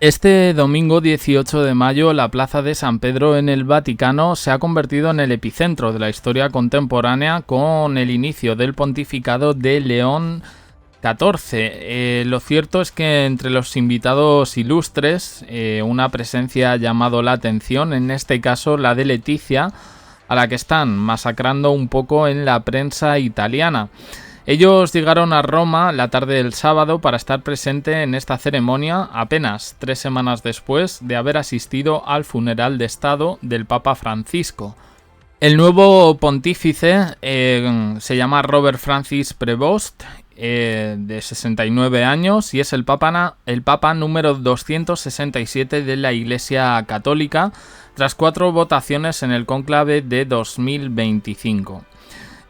Este domingo 18 de mayo, la Plaza de San Pedro en el Vaticano se ha convertido en el epicentro de la historia contemporánea con el inicio del pontificado de León XIV. Lo cierto es que entre los invitados ilustres, una presencia ha llamado la atención, en este caso la de Leticia, a la que están masacrando un poco en la prensa italiana. Ellos llegaron a Roma la tarde del sábado para estar presente en esta ceremonia apenas 3 semanas después de haber asistido al funeral de Estado del Papa Francisco. El nuevo pontífice se llama Robert Francis Prevost, de 69 años, y es el papa número 267 de la Iglesia Católica, tras 4 votaciones en el cónclave de 2025.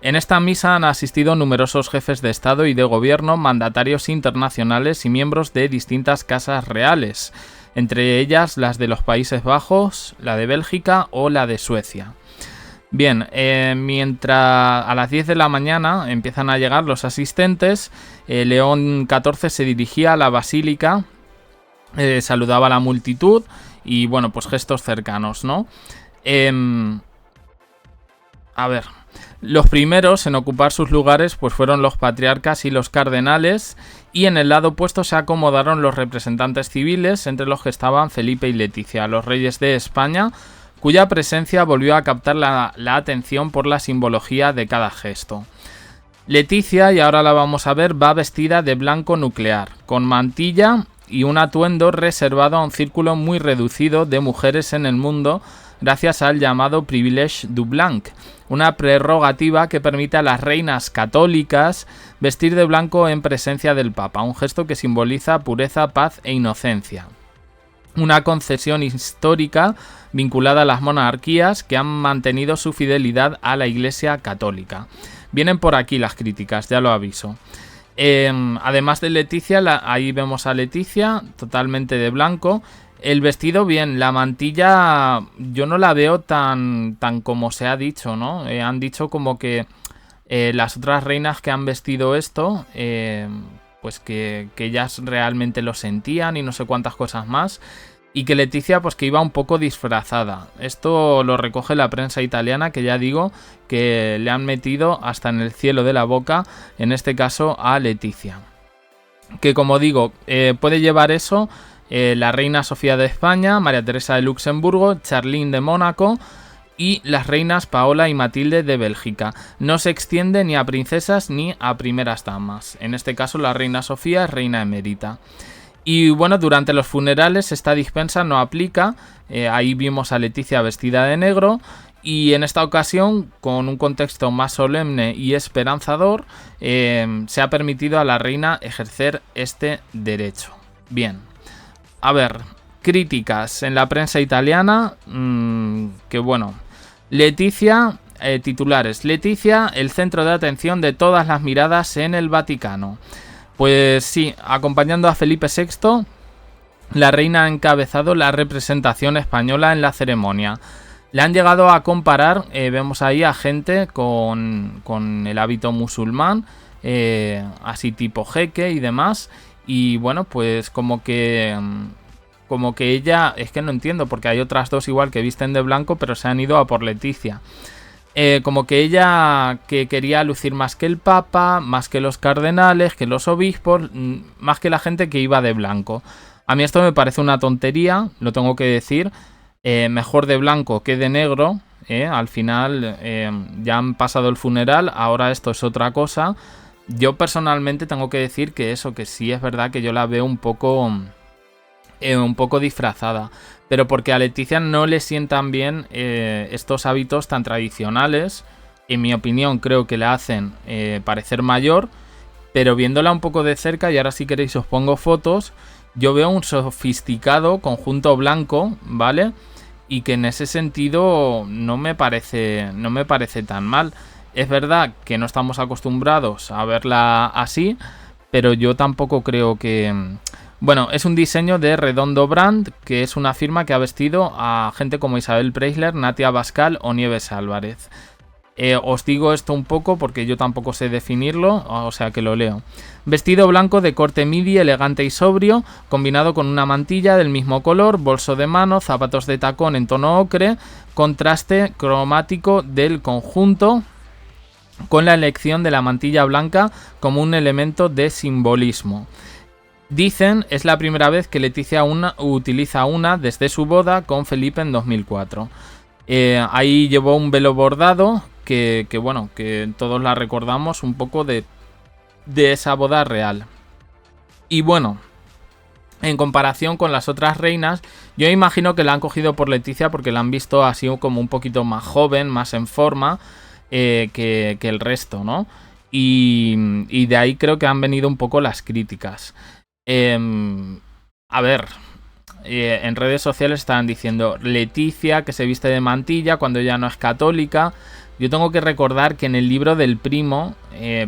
En esta misa han asistido numerosos jefes de Estado y de Gobierno, mandatarios internacionales y miembros de distintas casas reales, entre ellas las de los Países Bajos, la de Bélgica o la de Suecia. Bien, mientras a las 10 de la mañana empiezan a llegar los asistentes, León XIV se dirigía a la basílica, saludaba a la multitud y bueno, pues gestos cercanos, ¿no? Los primeros en ocupar sus lugares pues fueron los patriarcas y los cardenales, y en el lado opuesto se acomodaron los representantes civiles, entre los que estaban Felipe y Leticia, los reyes de España, cuya presencia volvió a captar la atención por la simbología de cada gesto. Leticia, y ahora la vamos a ver, va vestida de blanco nuclear, con mantilla y un atuendo reservado a un círculo muy reducido de mujeres en el mundo, gracias al llamado Privilège du Blanc, una prerrogativa que permite a las reinas católicas vestir de blanco en presencia del Papa, un gesto que simboliza pureza, paz e inocencia. Una concesión histórica vinculada a las monarquías que han mantenido su fidelidad a la Iglesia Católica. Vienen por aquí las críticas, ya lo aviso. Además de Leticia, ahí vemos a Leticia totalmente de blanco. El vestido bien, la mantilla yo no la veo tan como se ha dicho, ¿no? Han dicho como que las otras reinas que han vestido esto, pues que ellas realmente lo sentían y no sé cuántas cosas más. Y que Leticia pues que iba un poco disfrazada. Esto lo recoge la prensa italiana, que ya digo que le han metido hasta en el cielo de la boca, en este caso a Leticia. Que como digo, puede llevar eso la reina Sofía de España, María Teresa de Luxemburgo, Charlene de Mónaco y las reinas Paola y Matilde de Bélgica. No se extiende ni a princesas ni a primeras damas. En este caso la reina Sofía es reina emérita. Y bueno, durante los funerales esta dispensa no aplica. Ahí vimos a Leticia vestida de negro. Y en esta ocasión, con un contexto más solemne y esperanzador, se ha permitido a la reina ejercer este derecho. Bien. A ver, críticas en la prensa italiana, que bueno, Leticia, titulares, Leticia, el centro de atención de todas las miradas en el Vaticano. Pues sí, acompañando a Felipe VI, la reina ha encabezado la representación española en la ceremonia. Le han llegado a comparar, vemos ahí a gente con el hábito musulmán, así tipo jeque y demás. Y bueno, pues como que ella, es que no entiendo, porque hay otras dos igual que visten de blanco, pero se han ido a por Leticia. Como que ella que quería lucir más que el Papa, más que los cardenales, que los obispos, más que la gente que iba de blanco. A mí esto me parece una tontería, lo tengo que decir. Mejor de blanco que de negro. Al final ya han pasado el funeral, ahora esto es otra cosa. Yo personalmente tengo que decir que sí es verdad que yo la veo un poco disfrazada, pero porque a Leticia no le sientan bien estos hábitos tan tradicionales. En mi opinión creo que la hacen parecer mayor, pero viéndola un poco de cerca, y ahora si queréis os pongo fotos, yo veo un sofisticado conjunto blanco, ¿vale? Y que en ese sentido no me parece tan mal. Es verdad que no estamos acostumbrados a verla así, pero yo tampoco creo que... Bueno, es un diseño de Redondo Brand, que es una firma que ha vestido a gente como Isabel Preisler, Natia Bascal o Nieves Álvarez. Os digo esto un poco porque yo tampoco sé definirlo, o sea que lo leo. Vestido blanco de corte midi, elegante y sobrio, combinado con una mantilla del mismo color, bolso de mano, zapatos de tacón en tono ocre, contraste cromático del conjunto, con la elección de la mantilla blanca como un elemento de simbolismo. Dicen, es la primera vez que Leticia utiliza una desde su boda con Felipe en 2004. Ahí llevó un velo bordado que bueno, que todos la recordamos un poco de esa boda real. Y bueno, en comparación con las otras reinas, yo imagino que la han cogido por Leticia porque la han visto así como un poquito más joven, más en forma que el resto, ¿no? Y de ahí creo que han venido un poco las críticas. A ver, en redes sociales estaban diciendo Leticia que se viste de mantilla cuando ella no es católica. Yo tengo que recordar que en el libro del primo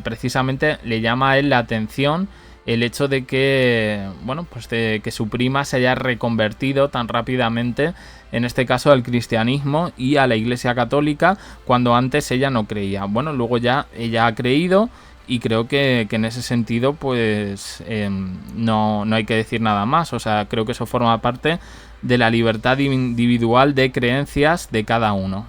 precisamente le llama a él la atención el hecho de que, bueno, pues de que su prima se haya reconvertido tan rápidamente, en este caso al cristianismo y a la Iglesia Católica, cuando antes ella no creía. Bueno, luego ya ella ha creído y creo que en ese sentido pues no hay que decir nada más. O sea, creo que eso forma parte de la libertad individual de creencias de cada uno.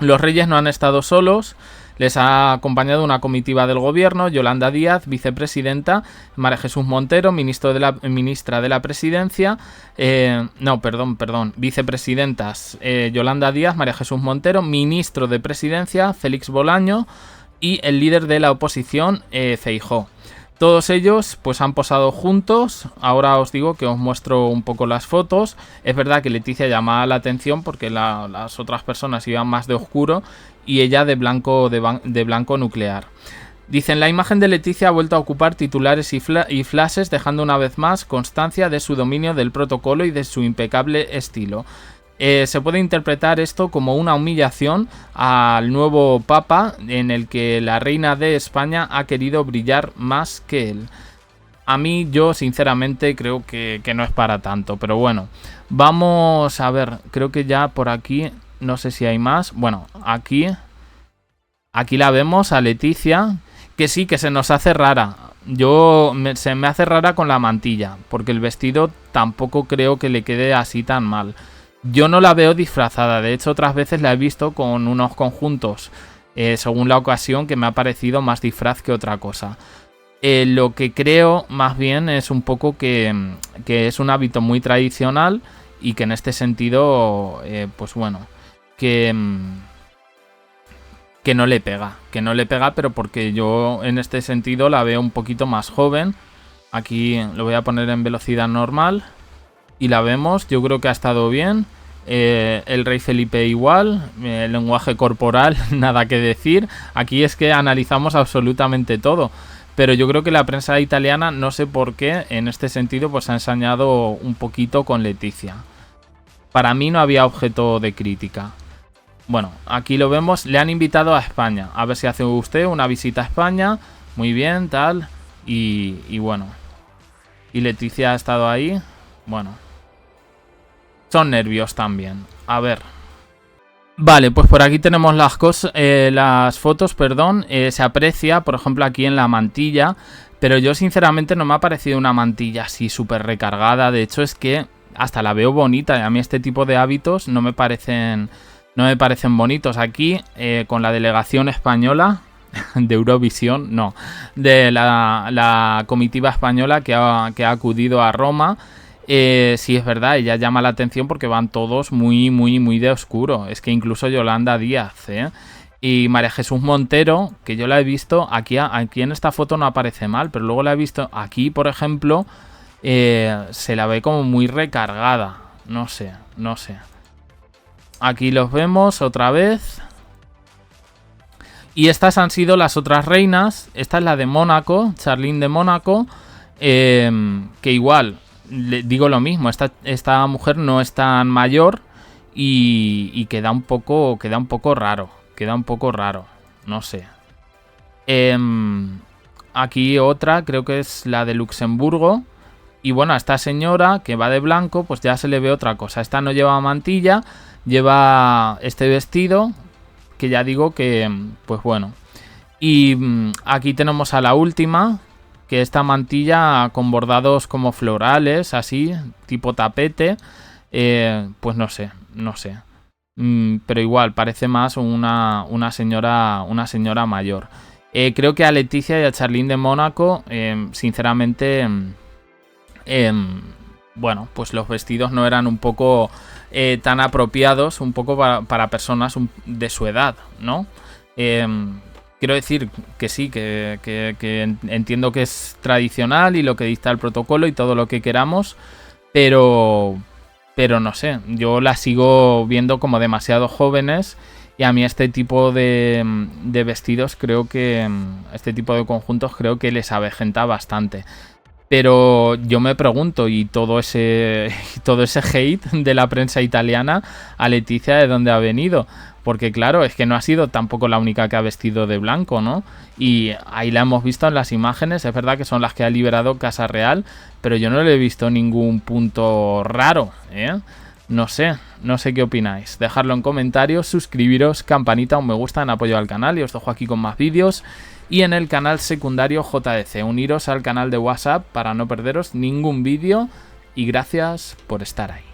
Los reyes no han estado solos, les ha acompañado una comitiva del gobierno: Yolanda Díaz, vicepresidenta; María Jesús Montero, ministra de la presidencia, vicepresidentas, Yolanda Díaz, María Jesús Montero; ministro de presidencia, Félix Bolaño; y el líder de la oposición, Feijóo. Todos ellos pues han posado juntos. Ahora os digo que os muestro un poco las fotos. Es verdad que Leticia llamaba la atención porque las otras personas iban más de oscuro y ella de blanco nuclear. Dicen, la imagen de Leticia ha vuelto a ocupar titulares y flashes, dejando una vez más constancia de su dominio del protocolo y de su impecable estilo. Se puede interpretar esto como una humillación al nuevo papa, en el que la reina de España ha querido brillar más que él. A mí, yo sinceramente creo que no es para tanto, pero bueno, vamos a ver, creo que ya por aquí, no sé si hay más. Bueno, aquí la vemos a Leticia, que sí, que se nos hace rara. Se me hace rara con la mantilla, porque el vestido tampoco creo que le quede así tan mal. Yo no la veo disfrazada, de hecho otras veces la he visto con unos conjuntos, según la ocasión, que me ha parecido más disfraz que otra cosa. Lo que creo más bien es un poco que es un hábito muy tradicional y que en este sentido, pues bueno, que no le pega, pero porque yo en este sentido la veo un poquito más joven. Aquí lo voy a poner en velocidad normal. Y la vemos, yo creo que ha estado bien. El rey Felipe igual. El lenguaje corporal, nada que decir. Aquí es que analizamos absolutamente todo. Pero yo creo que la prensa italiana, no sé por qué, en este sentido, pues ha ensañado un poquito con Leticia. Para mí no había objeto de crítica. Bueno, aquí lo vemos, le han invitado a España. A ver si hace usted una visita a España. Muy bien, tal. Y bueno. Y Leticia ha estado ahí. Bueno. Son nervios también. A ver. Vale, pues por aquí tenemos las fotos, perdón. Se aprecia, por ejemplo, aquí en la mantilla. Pero yo sinceramente no me ha parecido una mantilla así súper recargada. De hecho es que hasta la veo bonita. Y a mí este tipo de hábitos no me parecen bonitos. Aquí, con la delegación española de Eurovisión, no. De la comitiva española que ha acudido a Roma. Sí, es verdad, ella llama la atención porque van todos muy, muy, muy de oscuro. Es que incluso Yolanda Díaz, y María Jesús Montero, que yo la he visto, aquí en esta foto no aparece mal, pero luego la he visto aquí, por ejemplo, se la ve como muy recargada. No sé. Aquí los vemos otra vez. Y estas han sido las otras reinas. Esta es la de Mónaco, Charlene de Mónaco, que igual... Le digo lo mismo, esta mujer no es tan mayor y queda un poco raro. No sé. Aquí otra, creo que es la de Luxemburgo. Y bueno, a esta señora que va de blanco, pues ya se le ve otra cosa. Esta no lleva mantilla, lleva este vestido que ya digo que, pues bueno. Y aquí tenemos a la última, que esta mantilla con bordados como florales, así, tipo tapete, pues no sé. Pero igual, parece más una señora mayor. Creo que a Leticia y a Charlene de Mónaco, sinceramente, bueno, pues los vestidos no eran un poco tan apropiados, un poco para personas de su edad, ¿no? Quiero decir que sí, que entiendo que es tradicional y lo que dicta el protocolo y todo lo que queramos, pero no sé, yo las sigo viendo como demasiado jóvenes y a mí este tipo de vestidos creo que, este tipo de conjuntos creo que les avejenta bastante. Pero yo me pregunto, y todo ese hate de la prensa italiana a Leticia, ¿de dónde ha venido? Porque claro, es que no ha sido tampoco la única que ha vestido de blanco, ¿no? Y ahí la hemos visto en las imágenes, es verdad que son las que ha liberado Casa Real, pero yo no le he visto ningún punto raro, ¿eh? No sé qué opináis. Dejadlo en comentarios, suscribiros, campanita, un me gusta en apoyo al canal y os dejo aquí con más vídeos. Y en el canal secundario JDC, uniros al canal de WhatsApp para no perderos ningún vídeo y gracias por estar ahí.